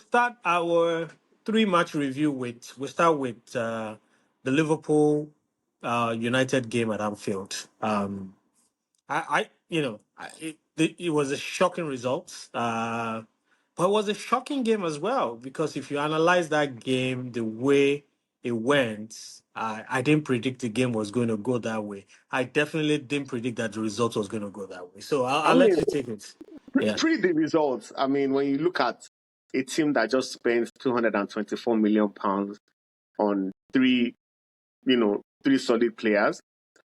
start our three-match review with we start with the Liverpool United game at Anfield. It was a shocking result, but it was a shocking game as well because if you analyze that game the way it went, I didn't predict the game was going to go that way. I definitely didn't predict that the result was going to go that way. So I I'll let mean, you take it. Yeah. pretty the results. I mean, when you look at a team that just spent £224 million on three solid players,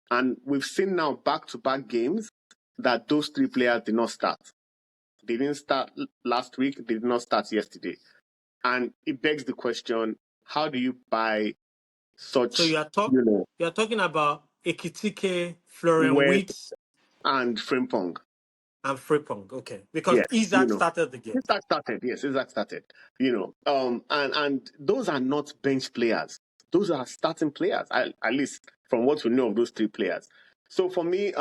and we've seen now back-to-back games that those three players did not start. They didn't start last week. They did not start yesterday. And it begs the question, how do you buy So such, you're talking about Ekitike, Florian West Wirtz, and Frimpong? and Frimpong. Okay, because Yes, Isaac started the game. Isaac started. Yes, Isaac started. And those are not bench players. Those are starting players, at least from what we know of those three players. So for me,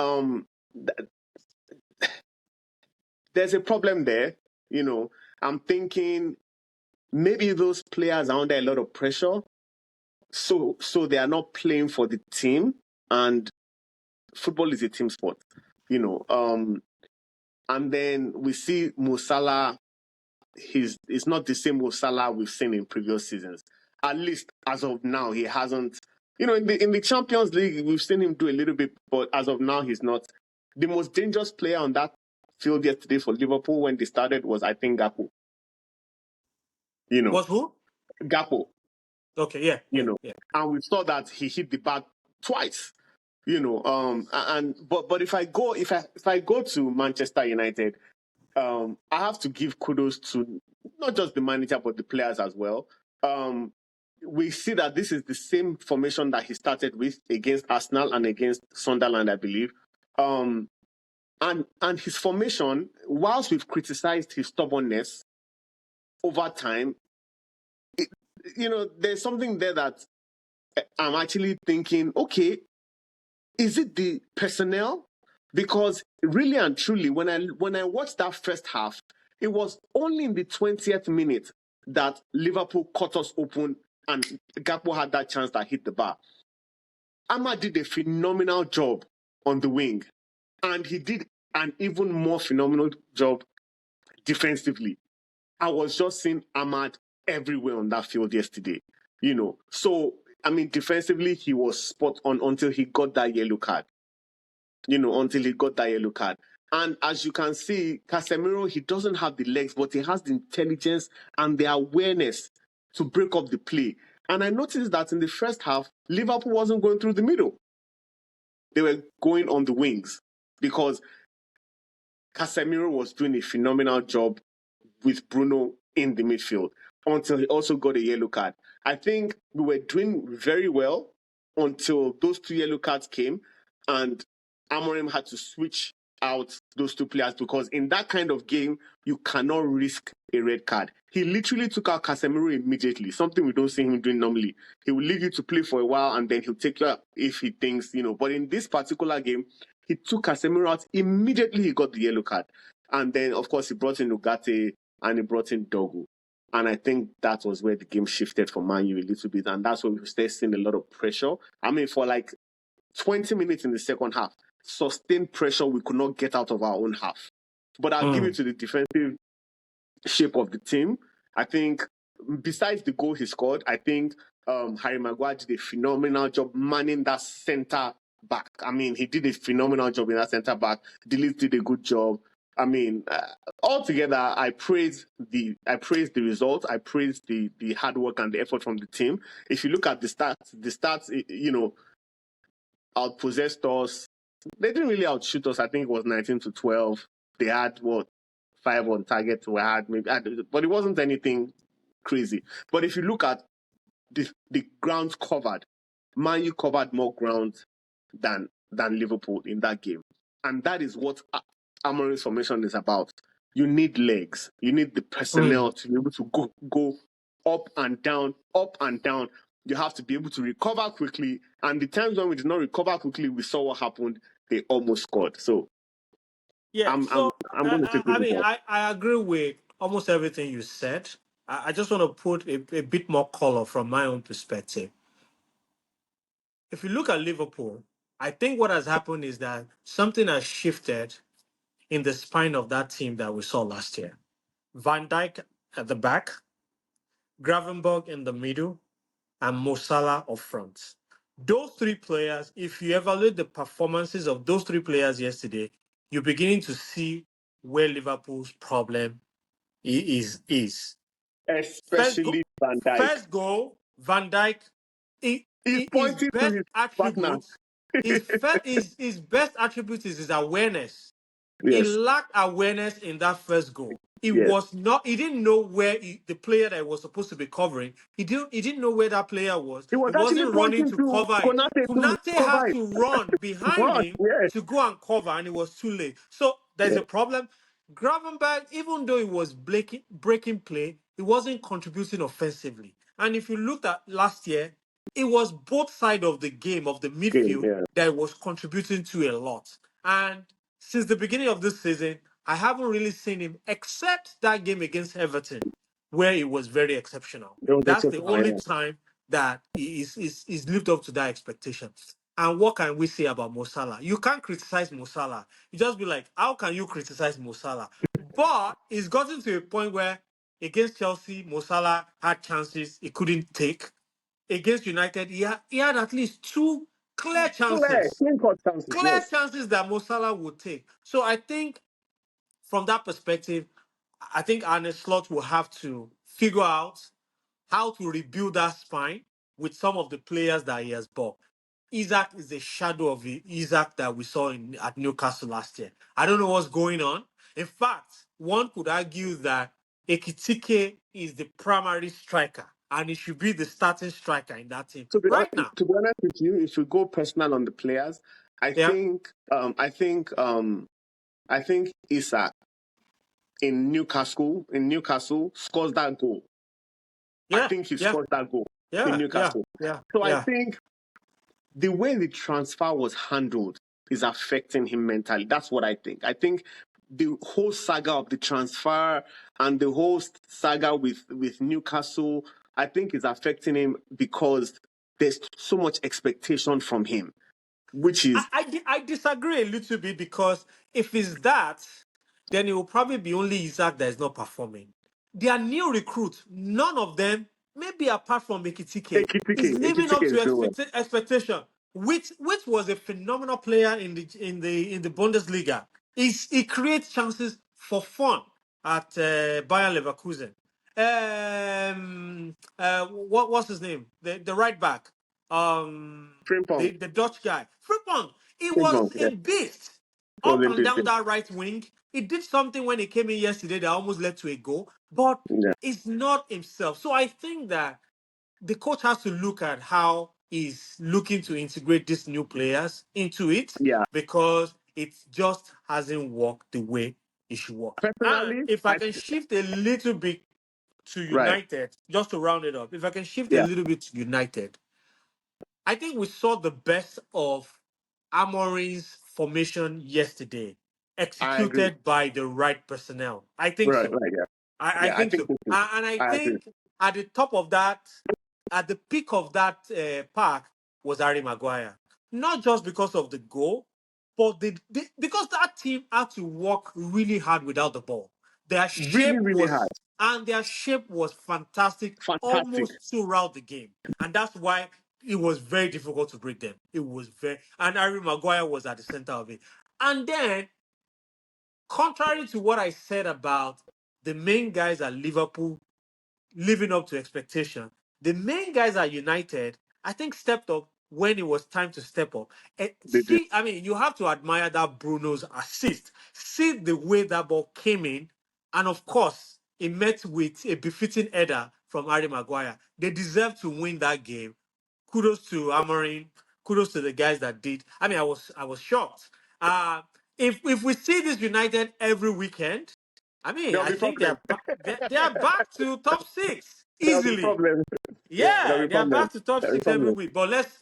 there's a problem there. I'm thinking maybe those players are under a lot of pressure, so they are not playing for the team, and football is a team sport. And then we see Mo Salah. He's not the same Mo Salah we've seen in previous seasons. At least as of now, he hasn't. In the Champions League, we've seen him do a little bit, but as of now, he's not. The most dangerous player on that field yesterday for Liverpool when they started was, I think, Gakpo. Was who? Gakpo. Okay, yeah. And we saw that he hit the bar twice. But if I go to Manchester United, I have to give kudos to not just the manager but the players as well. We see that this is the same formation that he started with against Arsenal and against Sunderland, I believe. And his formation, whilst we've criticized his stubbornness over time, there's something there that I'm actually thinking, okay, is it the personnel? Because really and truly, when I watched that first half, it was only in the 20th minute that Liverpool cut us open and Gakpo had that chance that hit the bar. Ahmad did a phenomenal job on the wing, and he did an even more phenomenal job defensively. I was just seeing Ahmad everywhere on that field yesterday. So I mean, defensively he was spot on until he got that yellow card. And as you can see, Casemiro, he doesn't have the legs, but he has the intelligence and the awareness to break up the play. And I noticed that in the first half, Liverpool wasn't going through the middle. They were going on the wings because Casemiro was doing a phenomenal job with Bruno in the midfield until he also got a yellow card. I think we were doing very well until those two yellow cards came and Amorim had to switch out those two players because in that kind of game, you cannot risk a red card. He literally took out Casemiro immediately, something we don't see him doing normally. He will leave you to play for a while and then he'll take you out if he thinks, but in this particular game, he took Casemiro out immediately. He got the yellow card. And then, of course, he brought in Ugarte and he brought in Dogu. And I think that was where the game shifted for Man U a little bit. And that's where we started seeing a lot of pressure. I mean, for like 20 minutes in the second half, sustained pressure we could not get out of our own half. But I'll give it to the defensive shape of the team. I think besides the goal he scored, I think Harry Maguire did a phenomenal job manning that centre back. I mean, he did a phenomenal job in that centre back. Delete did a good job. I mean, altogether, I praise the result. I praise the hard work and the effort from the team. If you look at the stats, outpossessed us. They didn't really outshoot us. I think it was 19-12. They had 5 on target. We had maybe, but it wasn't anything crazy. But if you look at the ground covered, Man U covered more ground than Liverpool in that game, and that is what Amorim's formation is about. You need legs. You need the personnel to be able to go up and down, up and down. You have to be able to recover quickly. And the times when we did not recover quickly, we saw what happened. They almost scored. So yeah, I'm going to take I agree with almost everything you said. I just want to put a bit more color from my own perspective. If you look at Liverpool, I think what has happened is that something has shifted in the spine of that team that we saw last year. Van Dijk at the back, Gravenberg in the middle, and Mo Salah up front. Those three players, if you evaluate the performances of those three players yesterday, you're beginning to see where Liverpool's problem is. First, Especially Van Dijk. first goal, Van Dijk. He's His pointing to best his partner. attribute, his best attribute is his awareness. He Yes, lacked awareness in that first goal. He yes. was not. He didn't know where the player that he was supposed to be covering. He didn't. He didn't know where that player was. He He was actually wasn't running pointing to to cover it. Konate to Kunate cover had it. to run behind God, him yes, to go and cover, and it was too late. So there's yes. a problem. Gravenberg, even though he was breaking play, he wasn't contributing offensively. And if you looked at last year, it was both sides of the game of the Game, midfield yeah. that was contributing to a lot. And since the beginning of this season, I haven't really seen him except that game against Everton, where he was very exceptional. It was That's the exceptional, only yeah. time that he's lived up to that expectation. And what can we say about Mo Salah? You can't criticize Mo Salah. You just be like, how can you criticize Mo Salah? But it's gotten to a point where against Chelsea, Mo Salah had chances he couldn't take. Against United, he had at least two clear Clear, chances. clean cut chances, Clear yes. chances that Mo Salah would take. So I think from that perspective, I think Arne Slot will have to figure out how to rebuild that spine with some of the players that he has bought. Isaac is a shadow of the Isaac that we saw at Newcastle last year. I don't know what's going on. In fact, one could argue that Ekitike is the primary striker and he should be the starting striker in that team right now. To be honest with you, if we go personal on the players, I Yeah, think I think Isak in Newcastle scores that goal. I yeah, think he yeah, scores that goal in yeah, yeah, Newcastle. yeah, So I yeah. think the way the transfer was handled is affecting him mentally. That's what I think. I think the whole saga of the transfer and the whole saga with Newcastle, I think is affecting him because there's so much expectation from him, which is I disagree a little bit because if it's that, then it will probably be only Isaac that is not performing. Their new recruits, none of them, maybe apart from Ekitike, is Ekitike. living Ekitike up is to doing well. expectation. Which was a phenomenal player in the Bundesliga. He creates chances for fun at Bayer Leverkusen. What's his name? The right back. Frimpong. The Dutch guy. Frimpong, he was Frimpong, a yeah. beast up Was and down interesting. that right wing. He did something when he came in yesterday that almost led to a goal, but Yeah. it's not himself. So I think that the coach has to look at how he's looking to integrate these new players into it Yeah. because it just hasn't worked the way it should work. And Personally, if I can shift a little bit to right. United, just to round it up, if I can shift a Yeah. little bit to United, I think we saw the best of Amorim's formation yesterday, I agree. executed by the right personnel. I think Right, so. right, yeah. I Yeah, I think think so. so too. And I I agree. think at the top of that, at the peak of that park was Harry Maguire. Not just because of the goal, but because that team had to work really hard without the ball. Their Really, shape really hard. was and their shape was fantastic Fantastic. almost throughout the game. And that's why it was very difficult to break them. It was very and Harry Maguire was at the center of it. And then, contrary to what I said about the main guys at Liverpool living up to expectation. The main guys at United, I think, stepped up when it was time to step up. And They did. see, I mean, you have to admire that Bruno's assist. See the way that ball came in, and of course, it met with a befitting header from Harry Maguire. They deserve to win that game. Kudos to Amorim. Kudos to the guys that did. I mean, I was shocked. Uh, if we see this United every weekend, I mean, There'll I be think problem. they are back to top six There'll be easily. problem. Yeah, there'll Yeah, be they are problem. back to top There'll be six every problem. week. But let's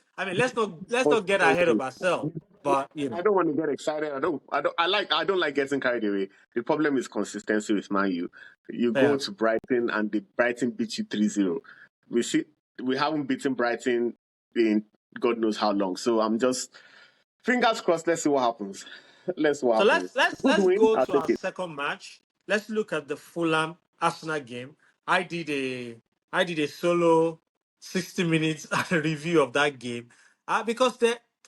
not get ahead of Consistency. ourselves. But I don't want to get excited. I don't like getting carried away. The problem is consistency with Man U. You go Yeah. to Brighton and the Brighton beat you 3-0. We see we haven't beaten Brighton in God knows how long. So I'm just fingers crossed. Let's see what happens. Let's see what So happens. Good let's win. go I'll to take our it. second match. Let's look at the Fulham Arsenal game. I did a I did a solo 60 minutes review of that game. Because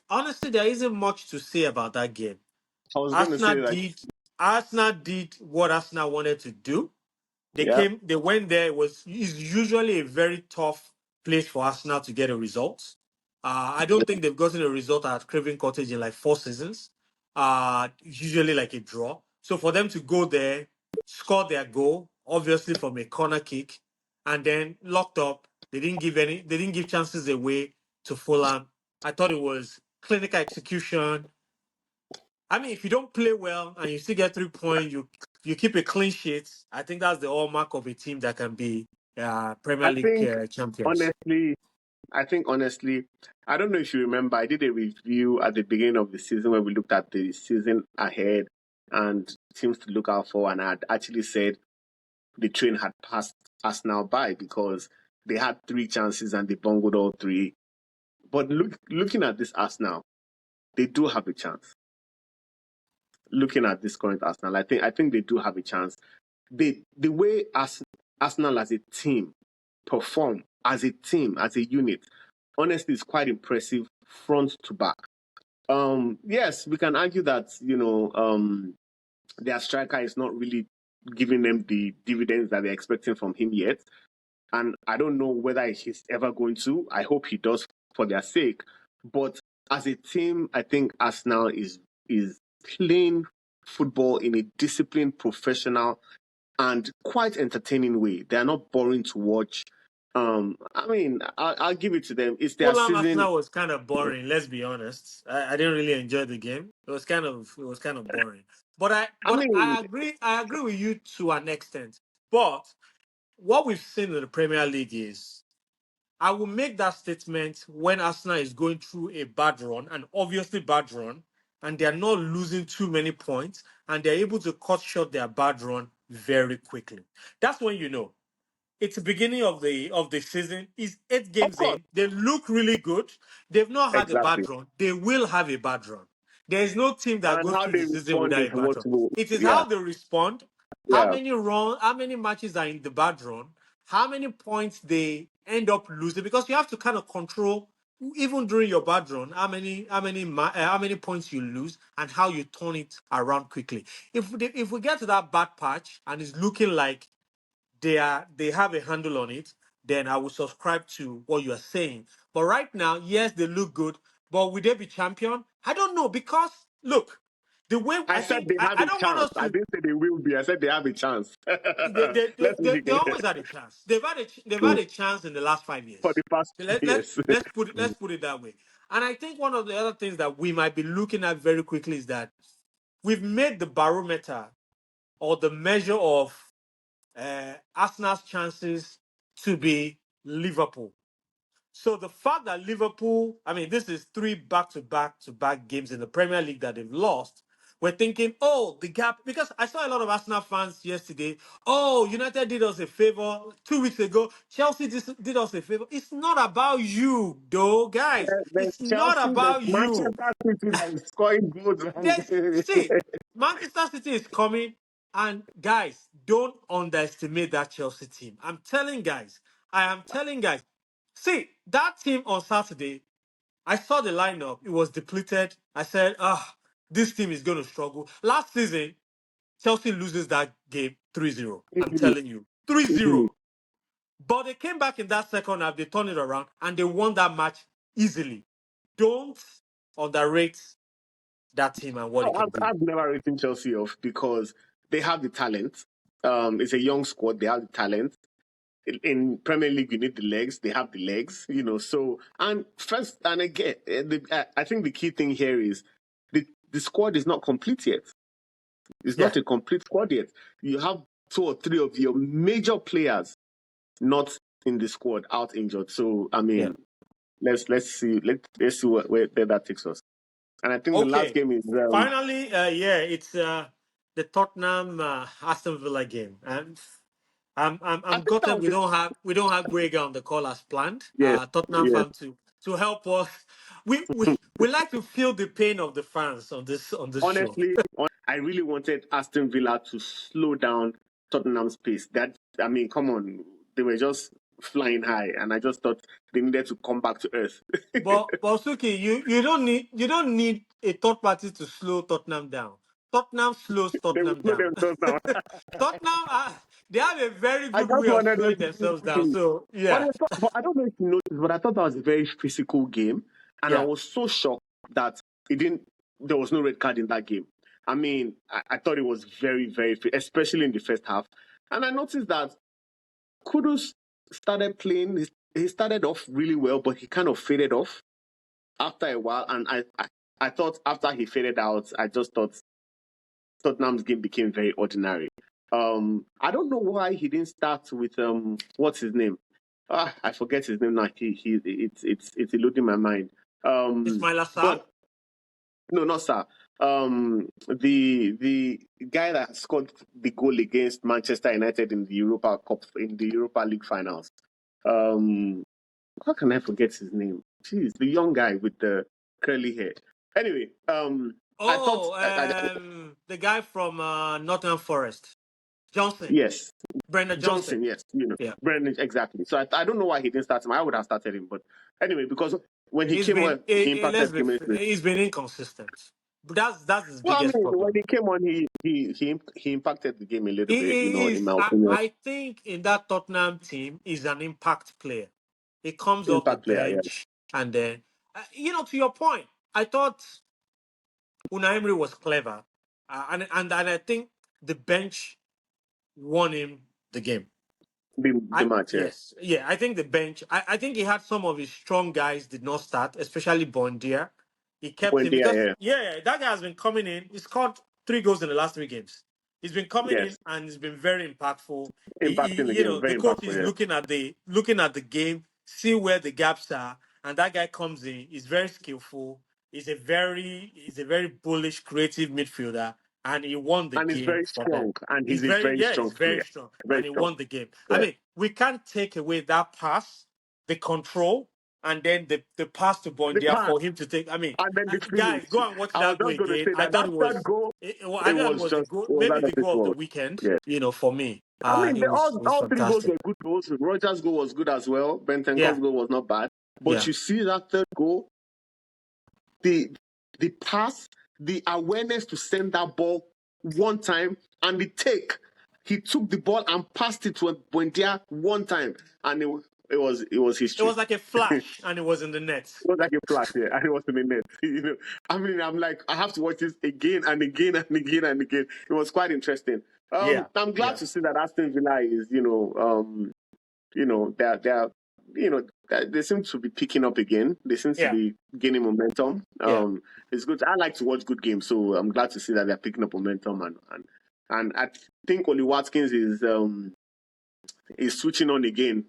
honestly there isn't much to say about that game. I was going to Arsenal say like, did Arsenal did what Arsenal wanted to do. yeah, They went there. It's usually a very tough place for Arsenal to get a result. I don't think they've gotten a result at Craven Cottage in like 4 seasons. Usually like a draw. So for them to go there, score their goal, obviously from a corner kick, and then locked up, they didn't give chances away to Fulham. I thought it was clinical execution. I mean, if you don't play well and you still get 3 points, you keep a clean sheet. I think that's the hallmark of a team that can be Premier I League think champions. honestly, I don't know if you remember, I did a review at the beginning of the season where we looked at the season ahead and teams to look out for, and I had actually said the train had passed Arsenal by because they had 3 chances and they bungled all 3. But looking at this Arsenal, they do have a chance. Looking at this current Arsenal, I think they do have a chance. The way Arsenal as a team perform as a team, as a unit, honestly, is quite impressive front to back. Yes, we can argue that their striker is not really giving them the dividends that they're expecting from him yet, and I don't know whether he's ever going to. I hope he does for their sake. But as a team, I think Arsenal is playing football in a disciplined, professional, and quite entertaining way. They are not boring to watch. I mean, I'll give it to them. It's their Fulham season. Arsenal was kind of boring. Let's be honest. I didn't really enjoy the game. It was kind of boring. I But mean, I agree with you to an extent. But what we've seen in the Premier League is I will make that statement when Arsenal is going through a bad run, an obviously bad run, and they're not losing too many points, and they're able to cut short their bad run very quickly. That's when you know it's the beginning of the season. It's 8 games of course, in. They look really good. They've not had a exactly. bad run. They will have a bad run. There is no team that And goes how through they the season respond without is a bad what run. will, It is yeah, how they respond, yeah. how many matches are in the bad run, how many points they end up losing, because you have to kind of control even during your bad run how many points you lose and how you turn it around quickly. If we get to that bad patch and it's looking like they have a handle on it, then I will subscribe to what you are saying. But right now, yes, they look good, but will they be champion? I don't know, because look, the way I said they have I a don't want chance. us I to. didn't say they will be. I said they have a chance. Let's They begin always had a chance. They've had a chance in the last five for the years. past So 2 years. let's put it that way. And I think one of the other things that we might be looking at very quickly is that we've made the barometer or the measure of Arsenal's chances to be Liverpool. So the fact that Liverpool, I mean, this is 3 back-to-back-to-back games in the Premier League that they've lost. We're thinking, oh, the gap, because I saw a lot of Arsenal fans yesterday. Oh, United did us a favor 2 weeks ago. Chelsea did us a favor. It's not about you, though, guys. There's It's not Chelsea, there's about you. Manchester City that is scoring goals. See, Manchester City is coming, and guys, don't underestimate that Chelsea team. I am telling guys. See, that team on Saturday, I saw the lineup. It was depleted. I said, this team is going to struggle. Last season, Chelsea loses that game 3-0. I'm Easily, telling you, 3-0. easily. But they came back in that second half. They turned it around, and they won that match easily. Don't underrate that team and what No, it can do. I've never written Chelsea off because they have the talent. It's a young squad. They have the talent. In Premier League, you need the legs. They have the legs, So, and first and again, I think the key thing here is the squad is not complete yet. It's Yeah. not a complete squad yet. You have 2 or 3 of your major players not in the squad, out injured. So, I Yeah. mean, let's see where that takes us. And I think the last Okay. game is Finally, it's the Tottenham Aston Villa game. And I I'm think that gutted was we don't have Grega on the call as planned. yes, Tottenham yes. fan to help us. We like to feel the pain of the fans on this show. Honestly, I really wanted Aston Villa to slow down Tottenham's pace. That I mean, come on, they were just flying high, and I just thought they needed to come back to earth. But Sukkie, you don't need a third party to slow Tottenham down. Tottenham slows They will Tottenham slow down. themselves down. Tottenham, they have a very I good just way of wanted them slowing to keep themselves down. pushing. So yeah, But I don't know if you noticed, but I thought that was a very physical game, and I yeah. was so shocked that it didn't. There was no red card in that game. I mean, I thought it was very, very, especially in the first half, and I noticed that Kudus started playing. He started off really well, but he kind of faded off after a while, and I thought after he faded out, I just thought Tottenham's game became very ordinary. I don't know why he didn't start with what's his name? I forget his name now. It's eluding my mind. Ismail Assar. But no, not sir. The guy that scored the goal against Manchester United in the Europa Cup in the Europa League finals. Um, how can I forget his name? Jeez, the young guy with the curly hair. Anyway, I thought, Oh, the guy from Nottingham Forest, Johnson, yes, Brendan Johnson. Johnson, yes, Yeah, Brendan, exactly. So I don't know why he didn't start him. I would have started him, but anyway, because when he came on, he let's impacted be, game a little bit. he's been inconsistent. But that's his Well, I biggest mean, when problem. he came on, he impacted the game a little bit, He in is. my opinion. I think in that Tottenham team, he's an impact player. He comes off the Impact player, yeah. bench, and then to your point, I thought Unai Emery was clever, and I think the bench won him the game. The match, yeah. Yeah, I think the bench. I think he had some of his strong guys did not start, especially Bondia. He kept When him they are, because yeah, that guy has been coming in. He scored 3 goals in the last 3 games. He's been coming in yes, and he's been very impactful. impacting the game, The very coach is impactful, yeah. looking at the game, see where the gaps are, and that guy comes in. He's very skillful. He's a very bullish, creative midfielder, and he won the And he's game very for them. strong, and he's a very He's strong very player, strong, very and he strong. won the game. I Yeah. mean, we can't take away that pass, the control, and then the pass to The Bondia pass for him to take. I mean, and then the guys, finish. go and watch I was that goal just going to again. say I that thought third goal, I it thought it was was the just goal, it was maybe out of the this goal of the world. weekend. Yeah. For me, I mean, it was all three goals fantastic. were good goals. Rogers' goal was good as well. Yeah, Bentenco's goal was not bad. But yeah. you see that third goal, the the pass, the awareness to send that ball one time, and the take. He took the ball and passed it to Buendia one time, and it was It history. was like a flash, and it was in the net. It was like a flash, yeah, and it was in the net. I mean, I'm like, I have to watch this again and again and again and again. It was quite interesting. Yeah, I'm glad yeah, to see that Aston Villa is, they're they seem to be picking up again. They seem to yeah, be gaining momentum. yeah. It's good. I like to watch good games, so I'm glad to see that they're picking up momentum and I think Oli Watkins is switching on again.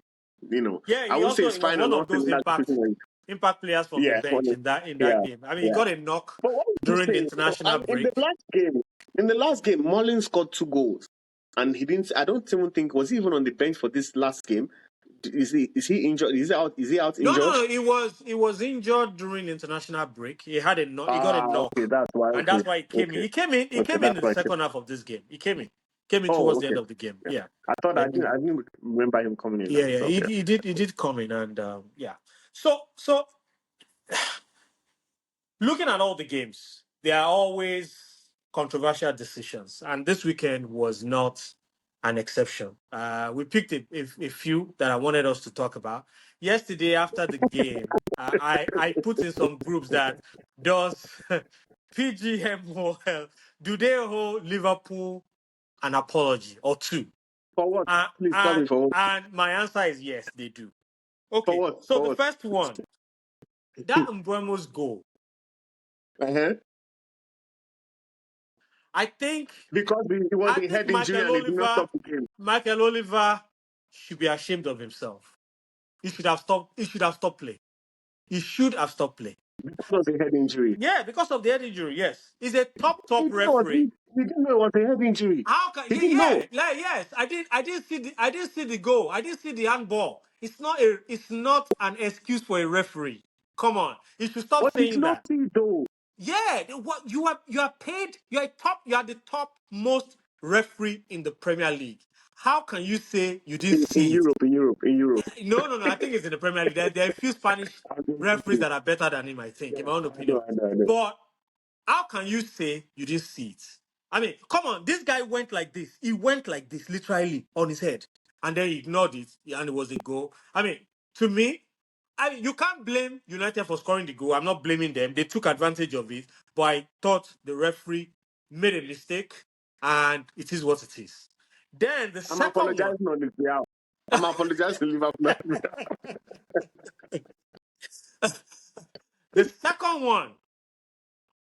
Yeah, I he won't say also it's he was final, one of not those switching on. impact players from the Yeah, bench in that yeah, game. I mean, he yeah. got a knock But what would you during the say? international In break. the last game, Mullins scored 2 goals, and he didn't. I don't even think was he even on the bench for this last game. Is he injured? Is he out No, injured? no, he was injured during the international break. He had a knock. He got a Ah, okay, knock, that's why. and Okay, that's why he came in. okay, He okay, came in that's the why. second half of this game. Came in Oh, towards the okay. end of the game. Yeah. Yeah, I thought yeah, I didn't remember him coming in. yeah. So okay. He did come in, and yeah. So looking at all the games, there are always controversial decisions, and this weekend was not an exception. We picked a few that I wanted us to talk about. Yesterday, after the game, I put in some groups that does PGMOL, do they hold Liverpool an apology or two? For what? Please tell me for what? And my answer is yes, they do. For Okay, what? so For the what? first one, that Mbeumo's goal, Uh-huh. I think Because it was a head injury and it did not stop the game. Michael Oliver should be ashamed of himself. He should have stopped play. He should have stopped play. Because of the head injury. Yeah, because of the head injury. Yes, he's a He top didn't know referee. he didn't know it was a head injury. How can He he? didn't Yeah, know. like, yes. I didn't see the goal. I didn't see the handball. It's not an excuse for a referee. Come on, you should stop But he did saying not that. see it though. Yeah, what you are paid. You are the top most referee in the Premier League. How can you say you didn't In see it? Europe, in Europe, in Europe. No, no, no. I think it's in the Premier League. There are a few Spanish I'm just referees joking. that are better than him. I think, Yeah, in my own I opinion. know, I know, I know. But how can you say you didn't see it? I mean, come on. This guy went like this. He went like this, literally on his head, and then he ignored it, and it was a goal. I mean, to me, you can't blame United for scoring the goal. I'm not blaming them. They took advantage of it, but I thought the referee made a mistake, and it is what it is. Then the I'm second one. apologizing on his behalf. I'm apologizing to Liverpool. The second one,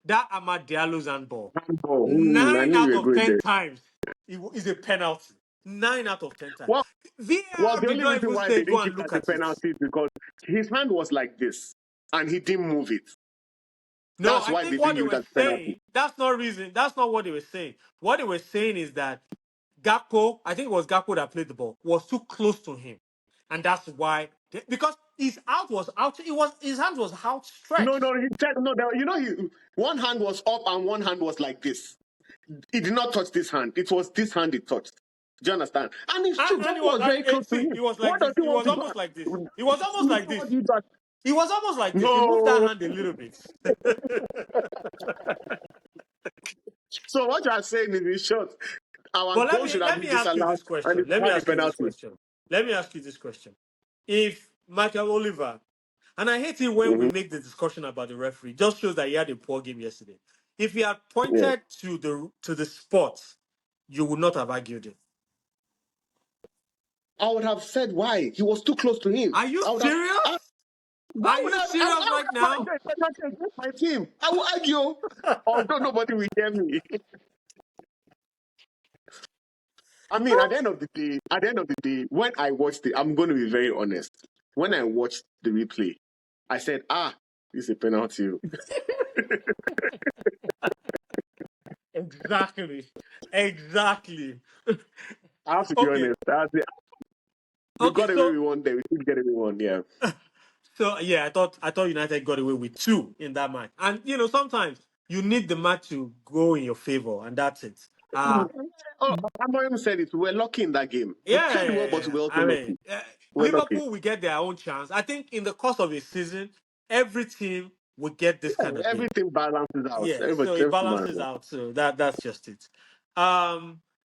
that Amad Diallo's handball, Handball. I nine knew you out were of going ten there. times is a penalty. 9 out of 10 times. Well, well, VAR the did only not reason even why say they go didn't and give that look a at it. penalty is because his hand was like this and he didn't move it. No, That's I why think they what didn't they give it were as a penalty. saying, that's not reason. That's not what they were saying. What they were saying is that Gakpo, I think it was Gakpo that played the ball, was too close to him. And that's why, because his out was out, his hand was No, outstretched. no, he said no. One hand was up and one hand was like this. He did not touch this hand. It was this hand he touched. Do you understand? And it's true. And Gakpo was very close to see, him. he was like What does this. he He want was to do? almost like this. He was almost like this. What do you do? He was almost like this. He moved that No. hand a little bit. So what you are saying is, in short, our But goal should have let been me ask you disallowed this and question. it's Let me had the ask you this penalty. question. Let me ask you this question. If Michael Oliver, and I hate it when we Mm-hmm. make the discussion about the referee, just shows that he had a poor game yesterday. If he had Yeah. pointed to the spot, you would not have argued it. I would have said why. He was too close to him. Are you I would have. serious? Why Are would you I serious would right have now? argued against my team. I will argue. Although nobody will hear me. I mean, at the end of the day, when I watched it, I'm going to be very honest. When I watched the replay, I said, this is a penalty. Exactly. Exactly. I have to be Okay. honest. We Okay. got away with one there. We should get away with one, yeah. So yeah, I thought United got away with two in that match, and sometimes you need the match to go in your favor, and that's it. Oh, Amorim said it. We were lucky in that game. We Yeah, played well, yeah, but yeah. we were also I mean, lucky. We were lucky. Liverpool will get their own chance. I think in the course of a season, every team will get this kind of game. Everything balances out. Yeah, so it Everything balances balances out. out. So that's just it.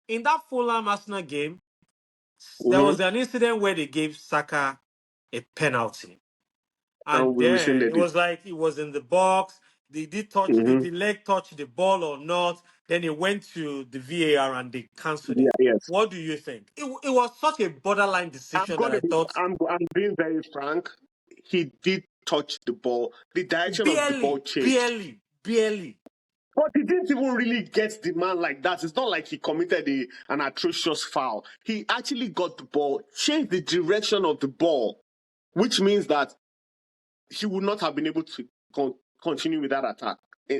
In that Fulham Arsenal game, there Mm-hmm. was an incident where they gave Saka a penalty. And And we then it rescinded it. was like it was in the box. They did touch, did Mm-hmm. the leg touch the ball or not? Then it went to the VAR and they cancelled Yeah, it. yes. What do you think? It was such a borderline decision that I thought I'm being very frank. He did touch the ball. The direction of the ball barely, changed. barely, barely. But he didn't even really get the man like that. It's not like he committed an atrocious foul. He actually got the ball, changed the direction of the ball, which means that he would not have been able to continue with that attack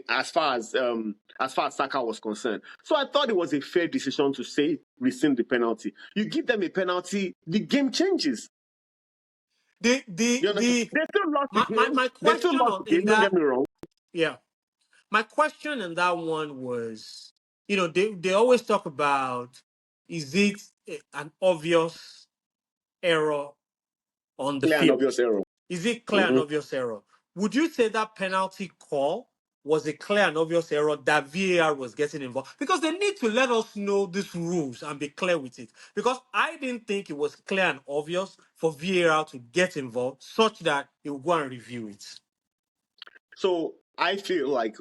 as far as Saka was concerned. So I thought it was a fair decision to say rescind the penalty. You give them a penalty, the game changes. The You the understand? the They still lost the game. my They still question lost on the in game. Don't that get me wrong. yeah. My question in that one was, they always talk about, is it an obvious error on the Clear and field? obvious error. Is it clear and Mhm. obvious error? Would you say that penalty call was a clear and obvious error that VAR was getting involved? Because they need to let us know these rules and be clear with it. Because I didn't think it was clear and obvious for VAR to get involved such that they will go and review it. So I feel like,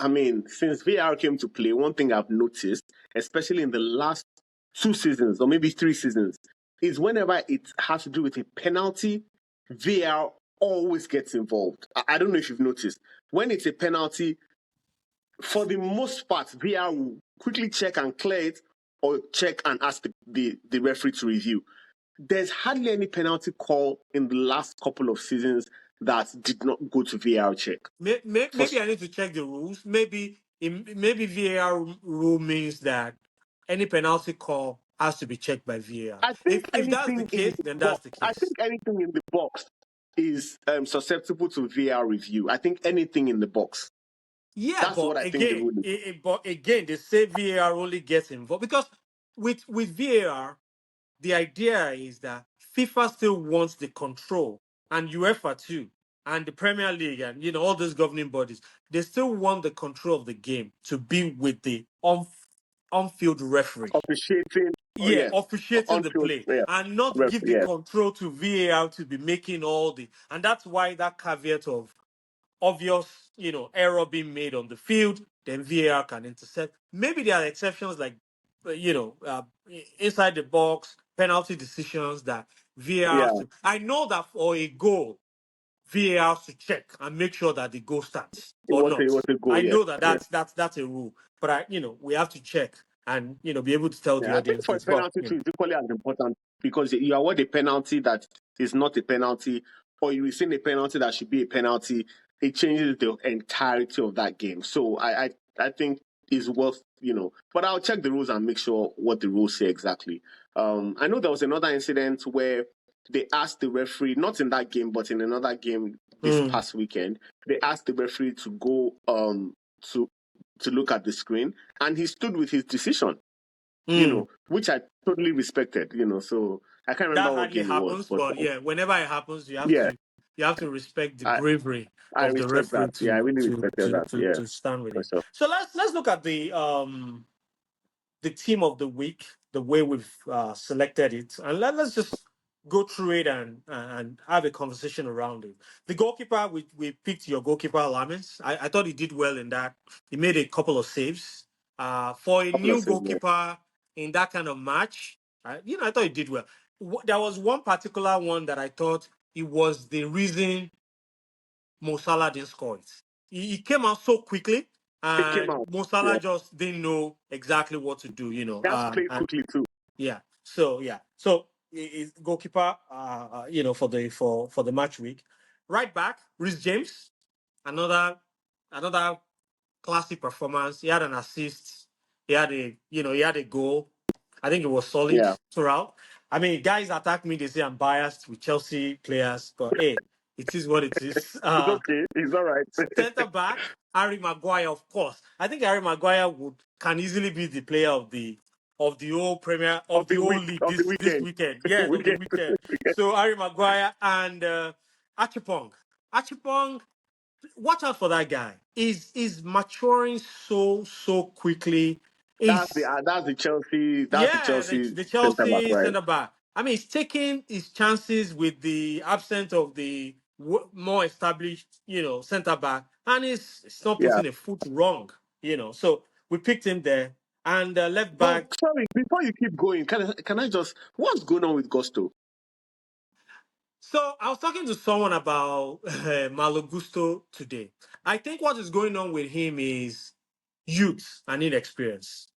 since VR came to play, one thing I've noticed, especially in the last 2 seasons or maybe 3 seasons, is whenever it has to do with a penalty, VR always gets involved. I don't know if you've noticed. When it's a penalty, for the most part, VR will quickly check and clear it or check and ask the referee to review. There's hardly any penalty call in the last couple of seasons that did not go to VAR check. For, Maybe I need to check the rules. Maybe VAR rule means that any penalty call has to be checked by VAR. I think If that's the anything in case, the then that's box, the I think case. anything in the box is susceptible to VAR review. I think anything in the box. Yeah, That's but what I think the again, rule is. they say VAR only gets involved because with VAR, the idea is that FIFA still wants the control, and UEFA too, and the Premier League, and all those governing bodies. They still want the control of the game to be with the on-field referee. Officiating, oh Yeah, yeah, officiating on the field, play yeah, and not give the yeah, control to VAR to be making all the. And that's why that caveat of obvious, error being made on the field, then VAR can intercept. Maybe there are exceptions like, inside the box, penalty decisions that VAR yeah. has to. I know that for a goal, VAR has to check and make sure that the goal stands or It not. was a goal, I yeah, know that yeah. that's a rule, but we have to check and be able to tell the Yeah, I think audience for a this. But penalty too, it's equally as important because you award a penalty that is not a penalty, or you rescind a penalty that should be a penalty. It changes the entirety of that game. So I think it's worth but I'll check the rules and make sure what the rules say exactly. I know there was another incident where they asked the referee, not in that game, but in another game this mm, past weekend, they asked the referee to go to look at the screen, and he stood with his decision, mm. which I totally respected, So I can't remember That what hardly game it was, happens, but but yeah, whenever it happens, yeah, you have to respect the I, bravery I of the respect referee that. Yeah, I to really to respected to that. to, Yeah, to stand with for it. sure. So let's look at the team of the week, the way we've selected it, and let's just go through it and have a conversation around it. The goalkeeper, we picked your goalkeeper, Lamens. I thought he did well in that. He made a couple of saves. For a Couple of new things, yeah. goalkeeper in that kind of match, I thought he did well. There was one particular one that I thought it was the reason Mo Salah didn't score it. He came out so quickly, It came and out. Mo Yeah, Salah just didn't know exactly what to do. that's played And quickly too. yeah, so goalkeeper, for the match week, right back, Rhys James, another classic performance. He had an assist. He had a goal. I think it was solid Yeah, throughout. I mean, guys attack me. They say I'm biased with Chelsea players, but hey, it is what it is. it's okay. It's all right. Centre back, Harry Maguire, of course. I think Harry Maguire can easily be the player of the whole Premier of of the the whole week, league of the this weekend, weekend. Yes, of the weekend. weekend. So Harry Maguire and Achipong. Achipong, watch out for that guy. Is maturing so quickly. He's That's the Chelsea. That's the yeah, Chelsea the centre back, Chelsea right? centre back. I mean, he's taking his chances with the absence of the more established, centre back, and he's not Yeah. putting a foot wrong. So we picked him there, and left But back. sorry, before you keep going, can I just what's going on with Gusto? So I was talking to someone about Malo Gusto today. I think what is going on with him is youth and inexperience.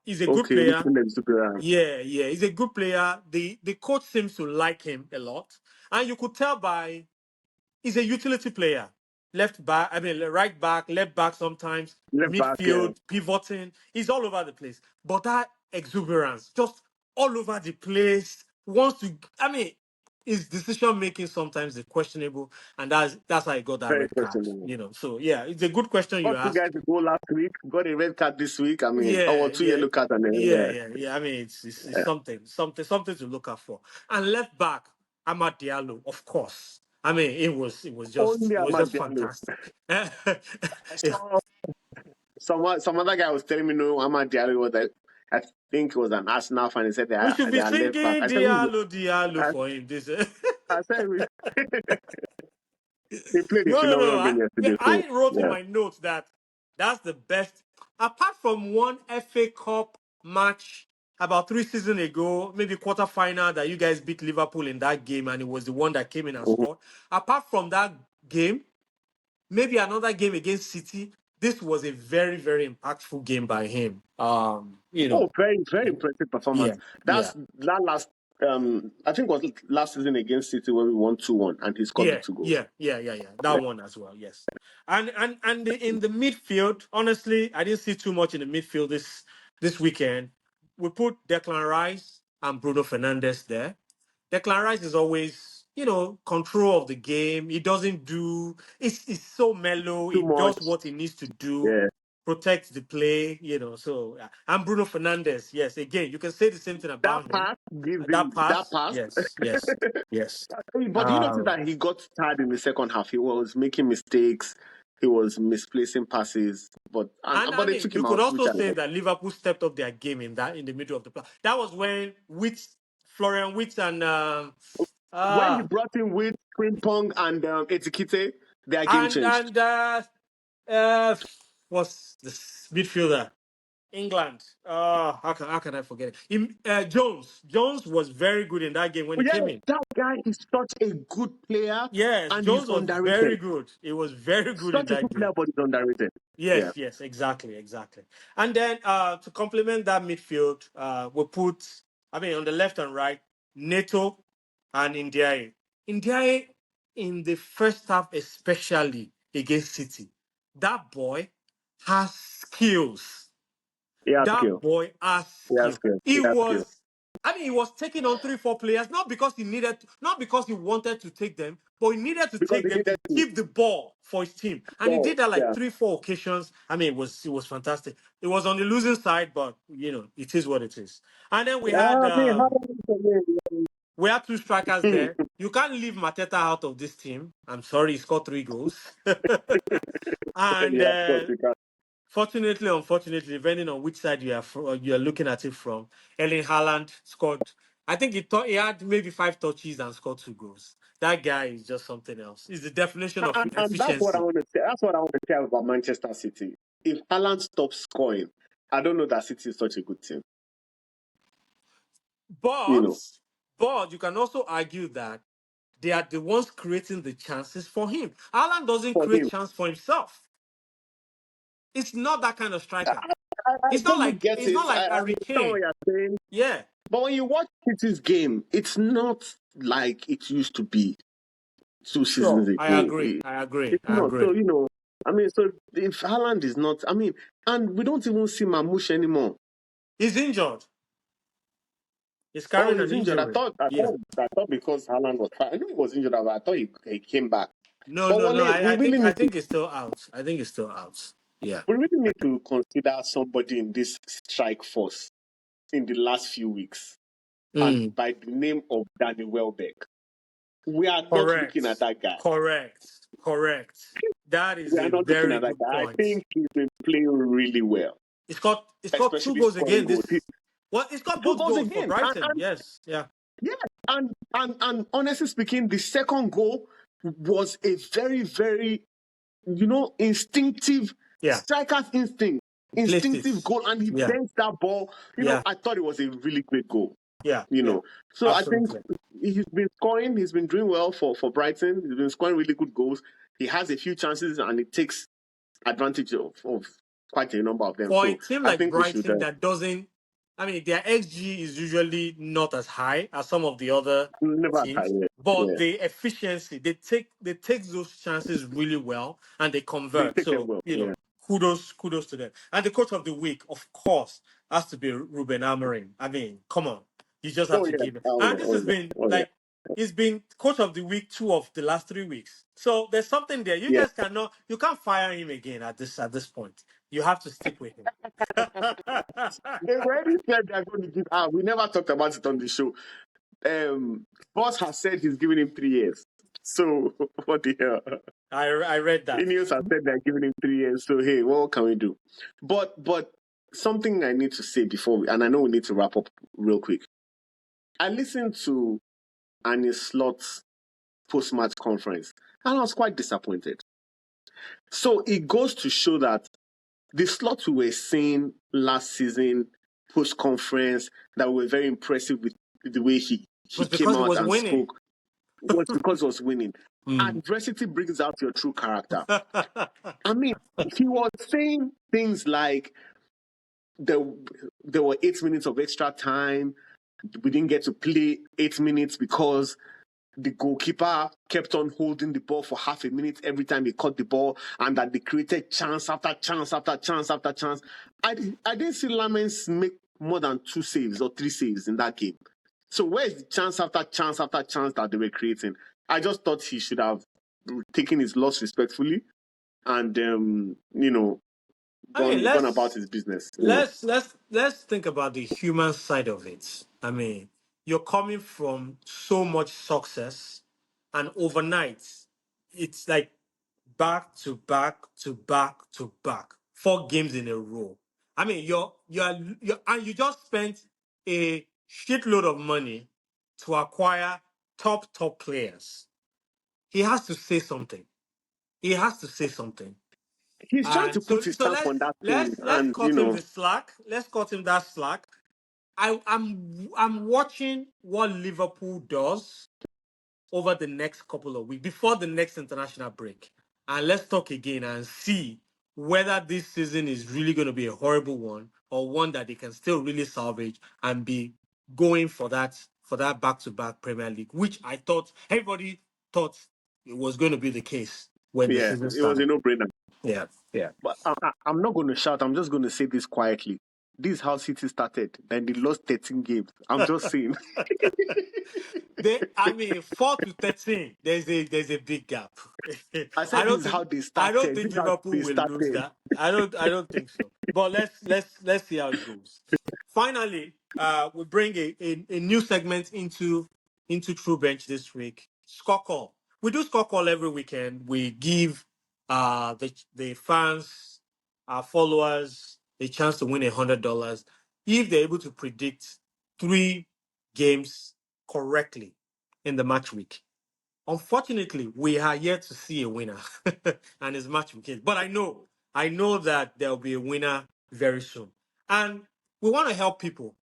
He's a good Okay, player. looking at super. Yeah, he's a good player. The coach seems to like him a lot, and you could tell by he's a utility player. Left back, I mean right back, left back sometimes, Left back, yeah. midfield, pivoting. He's all over the place. But that exuberance, just all over the place, wants to. I mean, his decision making sometimes is questionable, and that's how he got that Very red card. questionable. So yeah, it's a good question you Got two ask. guys to go last week, got a red card this week. I mean, Yeah, two yeah, yellow cards and then yeah, yeah. I mean, it's yeah. something to look out for. And left back, Amad Diallo, of course. I mean, Only it was Ahmad just Diallo. fantastic. I saw some other guy was telling me no, Ahmad Diallo was like, I think it was an Arsenal fan. He said We should they be are left back. singing I said, Diallo I, for him. This. I said he played a No. phenomenal game yesterday. So I wrote in yeah. my notes that that's the best, apart from one FA Cup match about 3 seasons ago, maybe quarterfinal that you guys beat Liverpool in that game, and it was the one that came in and Mhm. scored. Apart from that game, maybe another game against City. This was a very, very impactful game by him. Oh, very, very impressive Yeah, performance. yeah. That last I think it was last season against City when we won 2-1 and he scored the Yeah, 2 goals. yeah. That one as well. Yes, in the midfield, honestly, I didn't see too much in the midfield this weekend. We put Declan Rice and Bruno Fernandes there. Declan Rice is always, control of the game. He doesn't do. It's so mellow. He Too does much. what he needs to do. Yeah. Protects the play. So yeah. And Bruno Fernandes, yes. Again, you can say the same thing That about him. pass gives That him that pass, pass. yes. But you notice Um, that he got tired in the second half. He was making mistakes. He was misplacing passes. And I But they mean, took you him could out, which also I say like. that Liverpool stepped up their game in the middle of the play. That was when Florian Wirtz, and When he uh brought in with Frimpong and Etikite, their game and changed. and uh was this midfielder England? How can I forget it? Jones was very good in that game when he Yeah, came in. that guy is such a good player Yes, and he's Jones was very underrated. good. He was very good in Such a that good game. player, but he's underrated. Yeah. Yes, exactly. And then to complement that midfield, we put, I mean, on the left and right, Neto and Ndiaye. Ndiaye in the first half, especially against City, that boy has skills. He has That skill. boy has He has skill. skill. He He has skill. was, I mean, he was taking on 3, 4 players, not because he wanted to take them, but he needed to Because take he them to needed to keep the ball for his team. And he score. did that like Yeah. 3, 4 occasions. I mean, it was fantastic. It was on the losing side, but it is what it is. And then we Yeah, had I mean, how um we had two strikers there. You can't leave Mateta out of this team. I'm sorry, he scored 3 goals. And yeah, of course we can. fortunately, unfortunately, depending on which side you are looking at it from, Erling Haaland scored. I think he had maybe 5 touches and scored 2 goals. That guy is just something else. He's the definition of And that's what I efficiency. want to say. That's what I want to tell about Manchester City. If Haaland stops scoring, I don't know that City is such a good team. You But know, but you can also argue that they are the ones creating the chances for him. Haaland doesn't for create him, chance for himself. It's not that kind of striker. I It's not totally like get it's it. not like I Harry understand what Kane. you're saying. Yeah, But when you watch City's game, it's not like it used to be 2 seasons sure. I ago. agree. I agree. It's I not. So, agree. I mean, so if Haaland is not, I mean, and we don't even see Mamouche anymore. He's injured. He's Oh, carrying he's an injured. injury. Yeah. I thought because Haaland was fine. I knew he was injured, but I thought he came back. No, But no, no. Wale, I think I think it's still out. I think it's still out. Yeah. we really need to consider somebody in this strike force in the last few weeks, and Mm. by the name of Danny Welbeck. We are not looking at Correct. that guy. Correct. That is We a are not looking very at that good guy. I point. think he's been playing really well, He scored two especially goals scoring again. goals. He scored Two both goals goals for again, Brighton. Yes. Yeah. yeah, and honestly speaking, the second goal was a very, very instinctive Yeah. striker's instinct, He placed it. instinctive goal, and he Yeah. bent that ball. Yeah. I thought it was a really great goal. Yeah. You Yeah. know, so I think Absolutely. he's been scoring. He's been doing well for Brighton. He's been scoring really good goals. He has a few chances, and he takes advantage of quite a number of them. For a So team I like think we should. Brighton that doesn't, I mean, their XG is usually not as high as some of the other Never teams, tired. but Yeah, the efficiency, they take those chances really well and they they convert. take them So, well. Yeah. kudos to them. And the coach of the week, of course, has to be Ruben Amorim. I mean, come on. You just have Oh to yeah. give it. Oh And yeah. this Oh has yeah. been Oh yeah. like he's been coach of the week 2 of the last 3 weeks. So there's something there. You Yeah. guys you can't fire him again at this point. You have to stick with him. They already said they're going to give. We never talked about it on the show. Boss has said he's giving him 3 years. So what the hell? I read that. Ineos has said they're giving him 3 years. So hey, what can we do? But something I need to say and I know we need to wrap up real quick. I listened to Arne Slot's post-match conference, and I was quite disappointed. So it goes to show that the Slot we were seeing last season post-conference that were very impressive with the way he Was came because he out was and winning. spoke was because he was winning. Mm. Adversity brings out your true character. I mean, he was saying things like there were 8 minutes of extra time. We didn't get to play 8 minutes because the goalkeeper kept on holding the ball for half a minute every time he caught the ball, and that they created chance after chance after chance after chance. I didn't see Lamens make more than 2 saves or 3 saves in that game. So where is the chance after chance after chance that they were creating? I just thought he should have taken his loss respectfully and I mean, gone about his business. let's think about the human side of it. I mean, you're coming from so much success, and overnight, it's like back to back to back to back, 4 games in a row. I mean, and you just spent a shitload of money to acquire top players. He has to say something. He has to say something. He's trying to And put so his so stamp on that thing, let's and cut him the slack. Let's cut him that slack. I'm watching what Liverpool does over the next couple of weeks before the next international break. And let's talk again and see whether this season is really going to be a horrible one or one that they can still really salvage and be going for that back-to-back Premier League, which I thought everybody thought it was going to be the case when the yeah, season it was a started. no-brainer. Yeah, yeah. But I'm not going to shout. I'm just going to say this quietly. This is how City started. Then they lost 13 games. I'm just saying. I mean, 4 to 13. There's a big gap. I I said this don't is how think they I don't started. This think is how Liverpool they will lose started. that. I don't think so. But let's see how it goes. Finally, we bring a new segment into True Bench this week. Scorecall. We do Scorecall every weekend. We give the fans, our followers, a chance to win $100 if they're able to predict 3 games correctly in the match week. Unfortunately, we are yet to see a winner, and it's match week. But I know that there'll be a winner very soon, and we want to help people.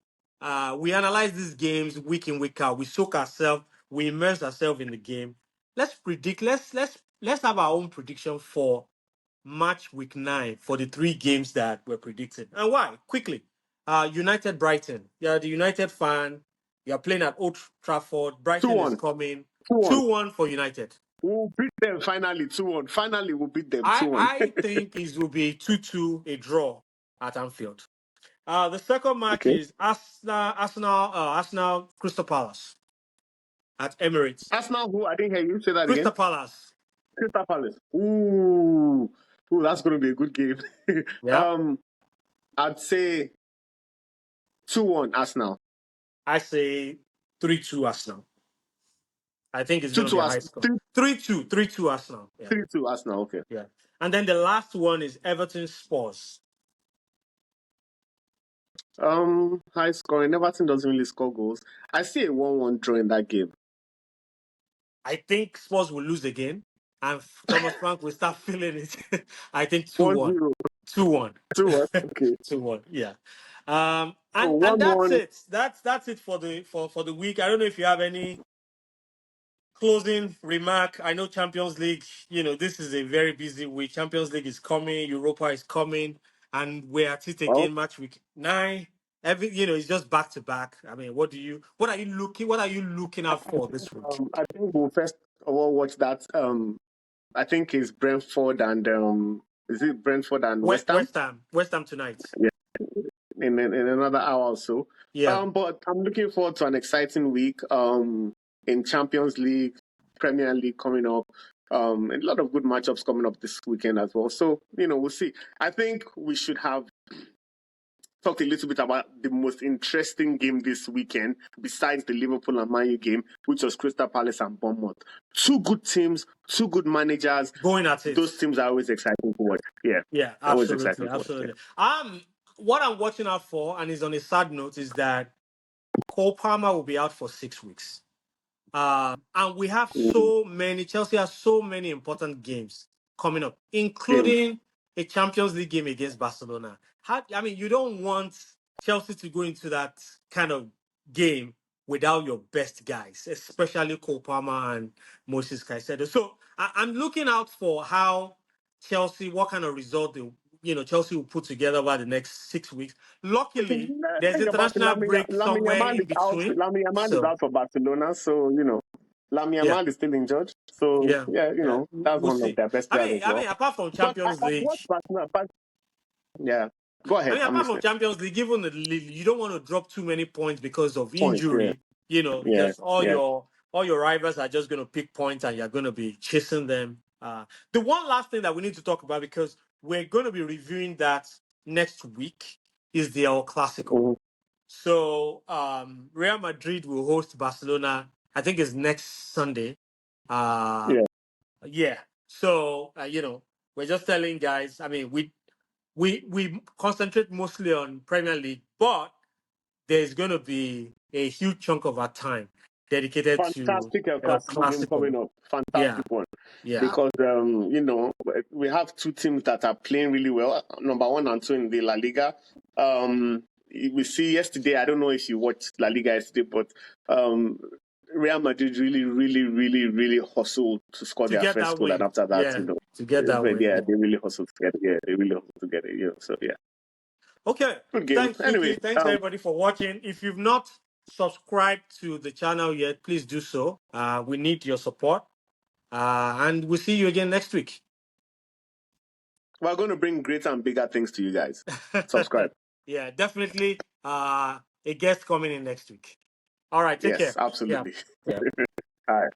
We analyze these games week in week out. We soak ourselves, we immerse ourselves in the game. Let's predict. Let's have our own prediction for match week 9 for the 3 games that we're predicting. And why? Quickly. United Brighton. You're the United fan. You're playing at Old Trafford. Brighton is 2-1. coming. 2-1. 2-1 for United. We'll beat them finally. 2-1. Finally, we'll beat them I 2-1. I think it will be 2-2, a draw at Anfield. The second match Okay. is Arsenal Crystal Palace at Emirates. Arsenal, who? I didn't hear you say that Crystal again. Palace. Crystal Palace. Ooh. Ooh, that's going to be a good game. Yeah. I'd say 2-1 Arsenal. I say 3-2 Arsenal. I think it's going to 2-2 be a high Arsenal. score. 3-2 Arsenal. Yeah. 3-2 Arsenal. Okay. Yeah. And then the last one is Everton Spurs. High scoring. Everton doesn't really score goals. I see a 1-1 draw in that game. I think Spurs will lose again, and Thomas Frank will start feeling it. I think 2-1. 1-0. 2-1. 2-1. Okay. 2-1. Yeah. So And that's 1-1. it. That's it for the week. I don't know if you have any closing remark. I know Champions League, this is a very busy week. Champions League is coming, Europa is coming, and we're at it Oh, again, match week 9. It's just back to back. I mean, what are you looking out for this week? I think we'll first of all watch that. I think it's Brentford and is it Brentford and West Ham? West Ham tonight. Yeah, in another hour or so. Yeah. But I'm looking forward to an exciting week. In Champions League, Premier League coming up. A lot of good matchups coming up this weekend as well. So we'll see. I think we should have talked a little bit about the most interesting game this weekend, besides the Liverpool and Man U game, which was Crystal Palace and Bournemouth. 2 good teams, 2 good managers. Going at it. Those teams are always exciting to watch. Yeah, Always exciting absolutely, to watch. absolutely. What I'm watching out for, and is on a sad note, is that Cole Palmer will be out for 6 weeks. And we have Chelsea has so many important games coming up, Games. including a Champions League game against Barcelona. You don't want Chelsea to go into that kind of game without your best guys, especially Cole Palmer and Moses Caicedo. So I'm looking out for how Chelsea, what kind of result Chelsea will put together over the next 6 weeks. Luckily, there's Think about it. international break Lamine somewhere Yamal in is out. between. Lamine Yamal is So out for Barcelona, so Lamine yeah, Yamal is still injured. So yeah, yeah, yeah. that's We'll one of see. their best I players mean, as I well. mean, apart from But Champions I've League, watched Barcelona. But yeah, go I ahead. mean, I'm apart from listening. Champions League, even the league, you don't want to drop too many points because of Point. Yeah, injury. yeah, Just all yeah. your rivals are just going to pick points, and you're going to be chasing them. The one last thing that we need to talk about, because we're going to be reviewing that next week, is the El Clasico. Mhm. So Real Madrid will host Barcelona. I think it's next Sunday. Uh, Yeah. yeah. So we're just telling guys. I mean, we concentrate mostly on Premier League, but there's going to be a huge chunk of our time dedicated to Fantastic El El Clasico game coming Clasico. up. Yeah, Fantastic one. yeah. Because we have two teams that are playing really well. Number one and two in the La Liga. We see yesterday. I don't know if you watched La Liga yesterday, but Real Madrid really, really, really, really hustled to score To their get first that goal, and win. after that, Yeah, to get that but win. yeah, Yeah. they really hustled to get it. Yeah, they really hustled to get it. So yeah, Okay. good game. Thanks, Anyway, Sukkie. Thanks, everybody, for watching. If you've not subscribed to the channel yet, please do so. We need your support. And we'll see you again next week. we're going to bring greater and bigger things to you guys. Subscribe. Yeah, definitely a guest coming in next week. All right, take care. Yes, Yeah. absolutely. Yeah. All right.